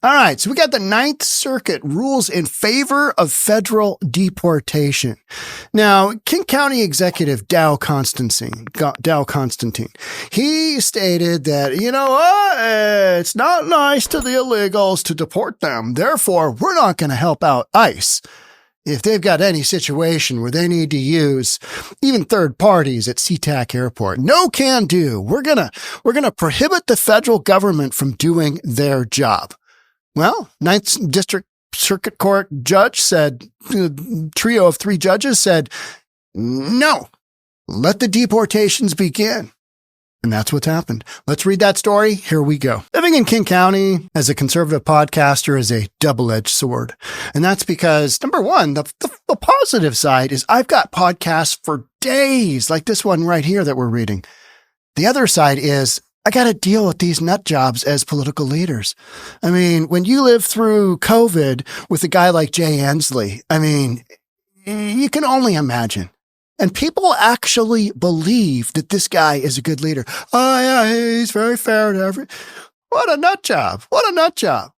All right, so we got the Ninth Circuit rules in favor of federal deportation. Now, King County Executive Dow Constantine, he stated that, it's not nice to the illegals to deport them. Therefore, we're not going to help out ICE if they've got any situation where they need to use even third parties at SeaTac Airport. No can do. We're gonna prohibit the federal government from doing their job. Well, Ninth District Circuit Court judge said, trio of three judges said, no, let the deportations begin. And that's what's happened. Let's read that story. Here we go. Living in King County as a conservative podcaster is a double-edged sword. And that's because, number one, the positive side is I've got podcasts for days, like this one right here that we're reading. The other side is I got to deal with these nut jobs as political leaders. I mean, when you live through COVID with a guy like Jay Inslee, you can only imagine. And people actually believe that this guy is a good leader. Oh, yeah, he's very fair to everyone. What a nut job. What a nut job.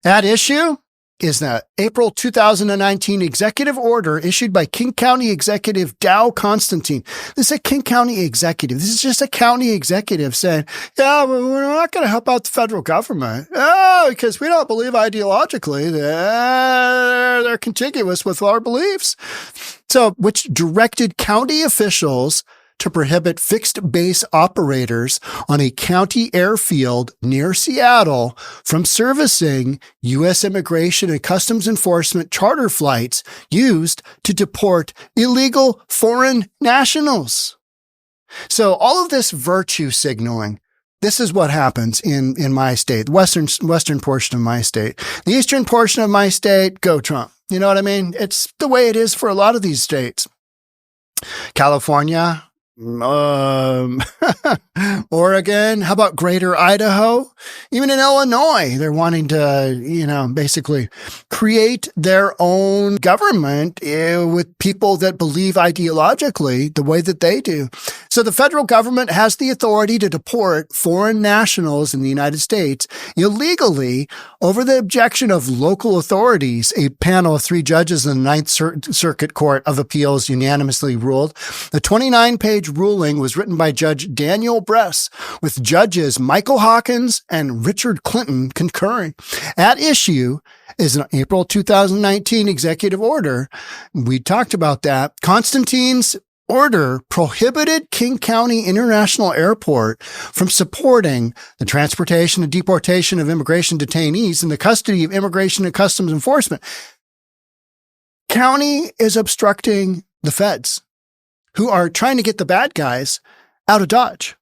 At issue is the April 2019 executive order issued by King County Executive Dow Constantine. This is a King County executive. This is just a county executive saying, yeah, we're not going to help out the federal government. Oh, because we don't believe ideologically that they're contiguous with our beliefs. So, which directed county officials to prohibit fixed base operators on a county airfield near Seattle from servicing U.S. Immigration and Customs Enforcement charter flights used to deport illegal foreign nationals. So all of this virtue signaling, this is what happens in my state, the western portion of my state. The eastern portion of my state, go Trump. You know what I mean? It's the way it is for a lot of these states. California, Oregon, how about Greater Idaho? Even in Illinois, they're wanting to, basically create their own government with people that believe ideologically the way that they do. So the federal government has the authority to deport foreign nationals in the United States illegally over the objection of local authorities. A panel of three judges in the Ninth Circuit Court of Appeals unanimously ruled. The 29-page ruling was written by Judge Daniel Bress, with judges Michael Hawkins and Richard Clinton concurring. At issue is an April 2019 executive order. We talked about that. Constantine's order prohibited King County International Airport from supporting the transportation and deportation of immigration detainees in the custody of Immigration and Customs Enforcement. County is obstructing the feds, who are trying to get the bad guys out of Dodge.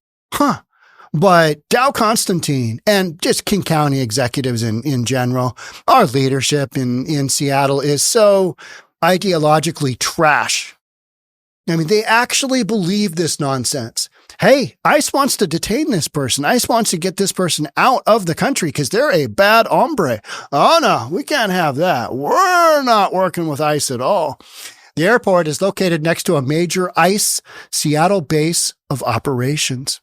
But Dow Constantine and just King County executives in general, our leadership in Seattle is so ideologically trash. I mean, they actually believe this nonsense. Hey, ICE wants to detain this person. ICE wants to get this person out of the country because they're a bad hombre. Oh, no, we can't have that. We're not working with ICE at all. The airport is located next to a major ICE Seattle base of operations.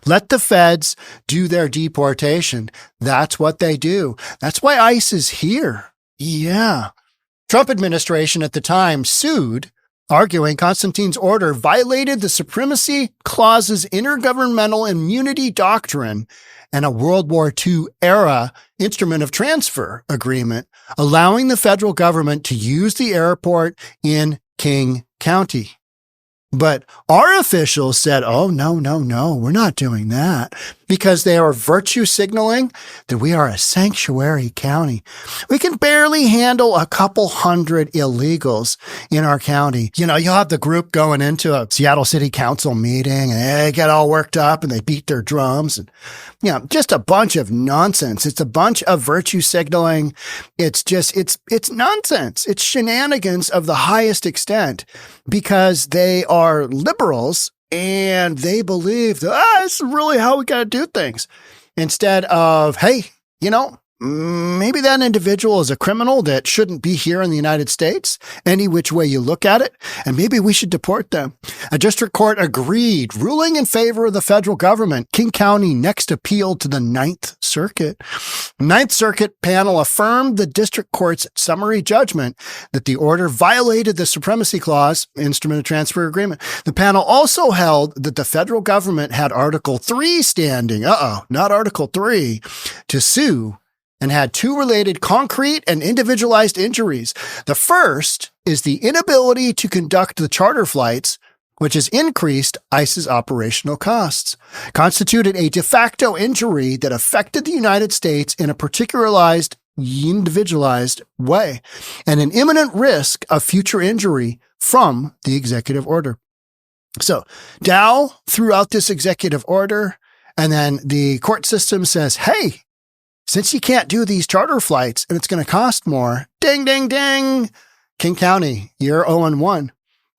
Let the feds do their deportation. That's what they do. That's why ICE is here. Yeah. Trump administration at the time sued, arguing Constantine's order violated the Supremacy Clause's intergovernmental immunity doctrine and a World War II era instrument of transfer agreement, allowing the federal government to use the airport in King County. But our officials said, oh, no, we're not doing that, because they are virtue signaling that we are a sanctuary county. We can barely handle a couple hundred illegals in our county. You'll have the group going into a Seattle City Council meeting and they get all worked up and they beat their drums and, just a bunch of nonsense. It's a bunch of virtue signaling. It's nonsense. It's shenanigans of the highest extent because they are liberals and they believe that, this is really how we got to do things, instead of, hey, maybe that individual is a criminal that shouldn't be here in the United States, any which way you look at it, and maybe we should deport them. A district court agreed, ruling in favor of the federal government. King County next appealed to the Ninth Circuit. Ninth Circuit panel affirmed the district court's summary judgment that the order violated the supremacy clause, instrument of transfer agreement. The panel also held that the federal government had Article 3 standing, not Article 3, to sue, and had two related concrete and individualized injuries. The first is the inability to conduct the charter flights, which has increased ICE's operational costs, constituted a de facto injury that affected the United States in a particularized, individualized way, and an imminent risk of future injury from the executive order. So Dow threw out this executive order, and then the court system says, hey, since you can't do these charter flights and it's going to cost more, ding, ding, ding, King County, you're 0-1.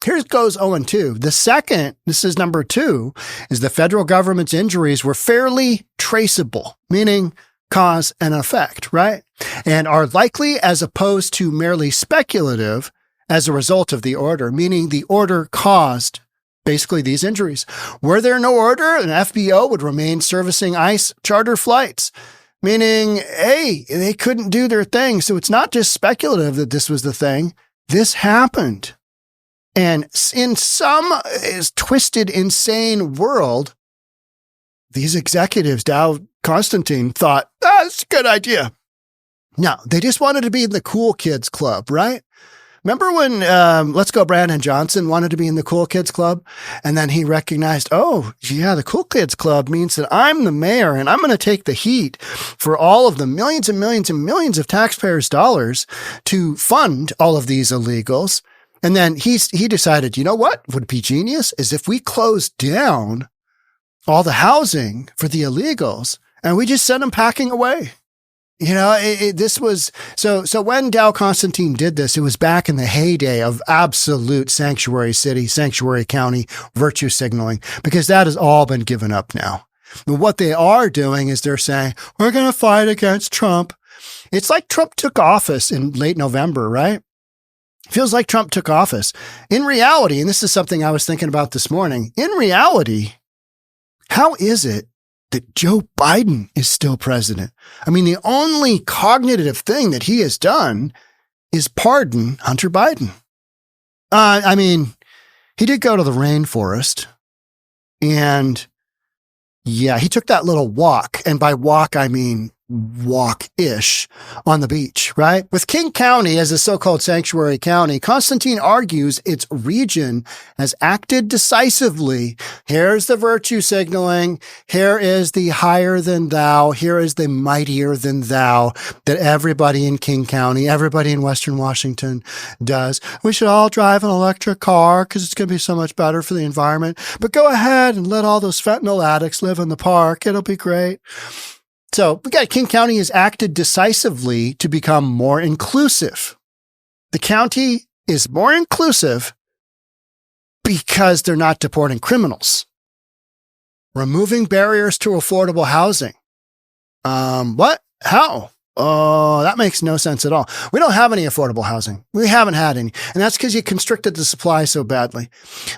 Here goes 0-2. The second, this is number 2, is the federal government's injuries were fairly traceable, meaning cause and effect, right? And are likely as opposed to merely speculative as a result of the order, meaning the order caused basically these injuries. Were there no order, an FBO would remain servicing ICE charter flights. Meaning, hey, they couldn't do their thing. So it's not just speculative that this was the thing. This happened. And in some twisted, insane world, these executives, Dow Constantine, thought, that's a good idea. No, they just wanted to be in the cool kids club, right? Remember when Let's Go Brandon Johnson wanted to be in the Cool Kids Club? And then he recognized, oh, yeah, the Cool Kids Club means that I'm the mayor and I'm going to take the heat for all of the millions and millions and millions of taxpayers' dollars to fund all of these illegals. And then he decided, you know what would be genius is if we closed down all the housing for the illegals and we just send them packing away. You know, this was, so when Dow Constantine did this, it was back in the heyday of absolute sanctuary city, sanctuary county virtue signaling, because that has all been given up now. And what they are doing is they're saying, we're going to fight against Trump. It's like Trump took office in late November, right? Feels like Trump took office. In reality, and this is something I was thinking about this morning, in reality, how is it that Joe Biden is still president? I mean, the only cognitive thing that he has done is pardon Hunter Biden. I mean, he did go to the rainforest and yeah, he took that little walk. And by walk, I mean walk-ish on the beach, right? With King County as a so-called sanctuary county, Constantine argues its region has acted decisively. Here's the virtue signaling. Here is the higher than thou. Here is the mightier than thou that everybody in King County, everybody in Western Washington does. We should all drive an electric car because it's going to be so much better for the environment. But go ahead and let all those fentanyl addicts live in the park. It'll be great. So we got King County has acted decisively to become more inclusive. The county is more inclusive because they're not deporting criminals. Removing barriers to affordable housing. What? How? Oh, that makes no sense at all. We don't have any affordable housing. We haven't had any. And that's because you constricted the supply so badly.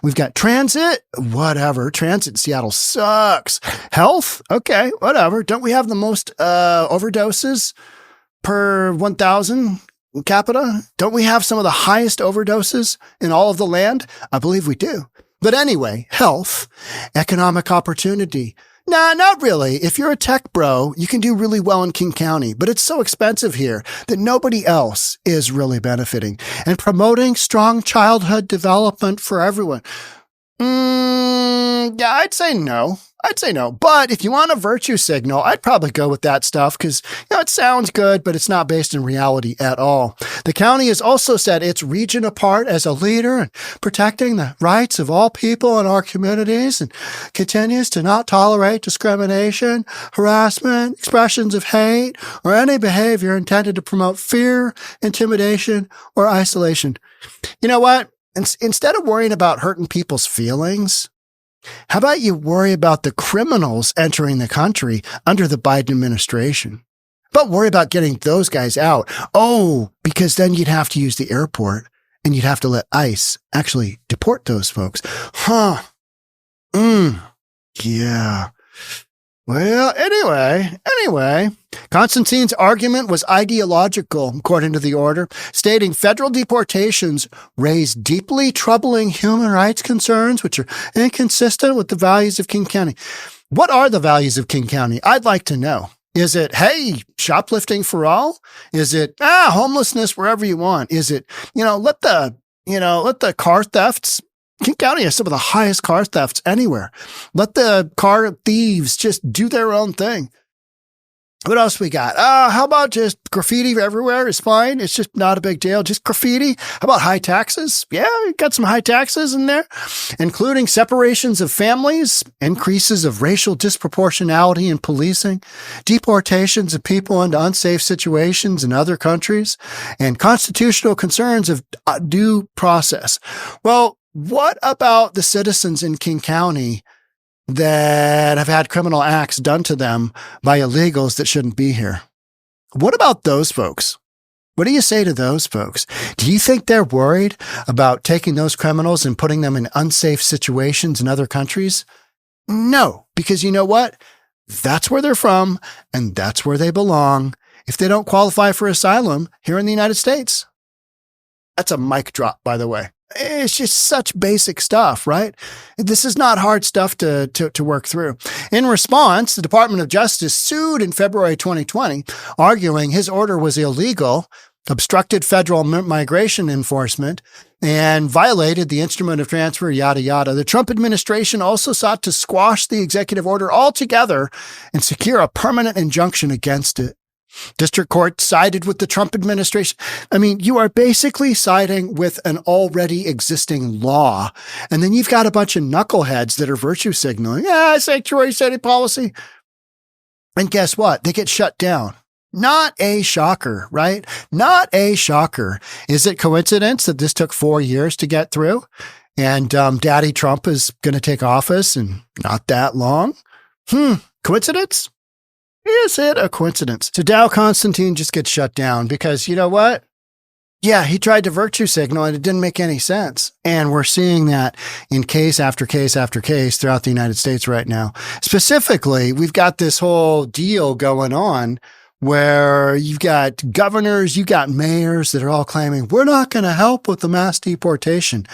We've got transit, whatever. Transit in Seattle sucks. Health, okay, whatever. Don't we have the most overdoses per 1,000 capita? Don't we have some of the highest overdoses in all of the land? I believe we do. But anyway, health, economic opportunity. Nah, not really. If you're a tech bro, you can do really well in King County, but it's so expensive here that nobody else is really benefiting. And promoting strong childhood development for everyone. Yeah, I'd say no. But if you want a virtue signal, I'd probably go with that stuff because, it sounds good, but it's not based in reality at all. The county has also set its region apart as a leader in protecting the rights of all people in our communities and continues to not tolerate discrimination, harassment, expressions of hate, or any behavior intended to promote fear, intimidation, or isolation. You know what? Instead of worrying about hurting people's feelings, how about you worry about the criminals entering the country under the Biden administration? But worry about getting those guys out. Oh, because then you'd have to use the airport and you'd have to let ICE actually deport those folks. Huh. Yeah. Well, anyway, Constantine's argument was ideological, according to the order, stating federal deportations raise deeply troubling human rights concerns, which are inconsistent with the values of King County. What are the values of King County? I'd like to know. Is it, hey, shoplifting for all? Is it, homelessness wherever you want? Is it, let the car thefts. King County has some of the highest car thefts anywhere. Let the car thieves just do their own thing. What else we got? How about just graffiti everywhere is fine. It's just not a big deal. Just graffiti. How about high taxes? Yeah, we got some high taxes in there, including separations of families, increases of racial disproportionality in policing, deportations of people into unsafe situations in other countries, and constitutional concerns of due process. Well, what about the citizens in King County that have had criminal acts done to them by illegals that shouldn't be here? What about those folks? What do you say to those folks? Do you think they're worried about taking those criminals and putting them in unsafe situations in other countries? No, because you know what? That's where they're from, and that's where they belong if they don't qualify for asylum here in the United States. That's a mic drop, by the way. It's just such basic stuff, right? This is not hard stuff to work through. In response, the Department of Justice sued in February 2020, arguing his order was illegal, obstructed federal migration enforcement, and violated the instrument of transfer, yada, yada. The Trump administration also sought to squash the executive order altogether and secure a permanent injunction against it. District Court sided with the Trump administration. I mean, you are basically siding with an already existing law. And then you've got a bunch of knuckleheads that are virtue signaling. Yeah, sanctuary city policy. And guess what? They get shut down. Not a shocker, right? Not a shocker. Is it coincidence that this took 4 years to get through? And Daddy Trump is going to take office in not that long? Coincidence? Is it a coincidence? So Dow Constantine just gets shut down because you know what? Yeah, he tried to virtue signal and it didn't make any sense. And we're seeing that in case after case after case throughout the United States right now. Specifically, we've got this whole deal going on where you've got governors, you've got mayors that are all claiming, we're not going to help with the mass deportation.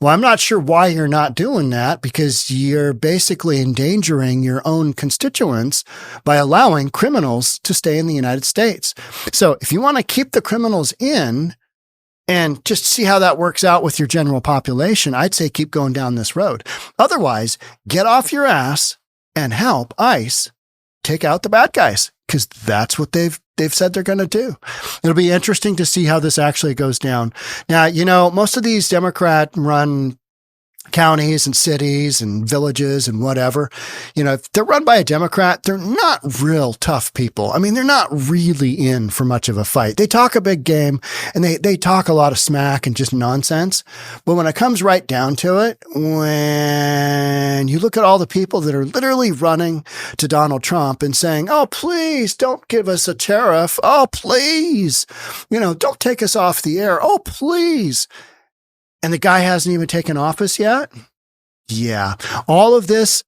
Well, I'm not sure why you're not doing that, because you're basically endangering your own constituents by allowing criminals to stay in the United States. So if you want to keep the criminals in and just see how that works out with your general population, I'd say keep going down this road. Otherwise, get off your ass and help ICE take out the bad guys, because that's what they've said they're going to do. It'll be interesting to see how this actually goes down. Now, most of these Democrat-run counties and cities and villages and whatever, if they're run by a Democrat, they're not real tough people. I mean, they're not really in for much of a fight. They talk a big game and they talk a lot of smack and just nonsense. But when it comes right down to it, when you look at all the people that are literally running to Donald Trump and saying, oh, please don't give us a tariff. Oh, please, don't take us off the air. Oh, please. And the guy hasn't even taken office yet? Yeah. All of this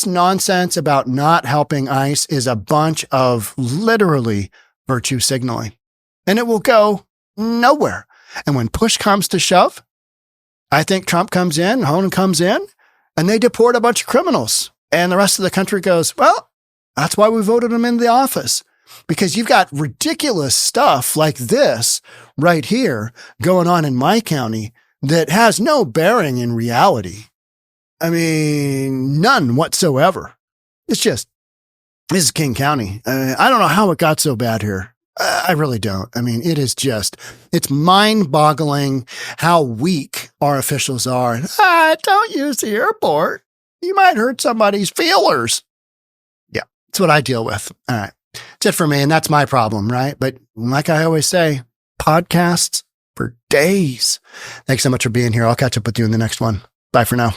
nonsense about not helping ICE is a bunch of literally virtue signaling. And it will go nowhere. And when push comes to shove, I think Trump comes in, Honan comes in, and they deport a bunch of criminals. And the rest of the country goes, well, that's why we voted him in the office. Because you've got ridiculous stuff like this right here going on in my county that has no bearing in reality. I mean, none whatsoever. This is King County. I don't know how it got so bad here. I really don't. I mean, it's mind-boggling how weak our officials are. Don't use the airport. You might hurt somebody's feelers. Yeah, that's what I deal with. All right. That's it for me, and that's my problem, right? But like I always say, podcasts for days. Thanks so much for being here. I'll catch up with you in the next one. Bye for now.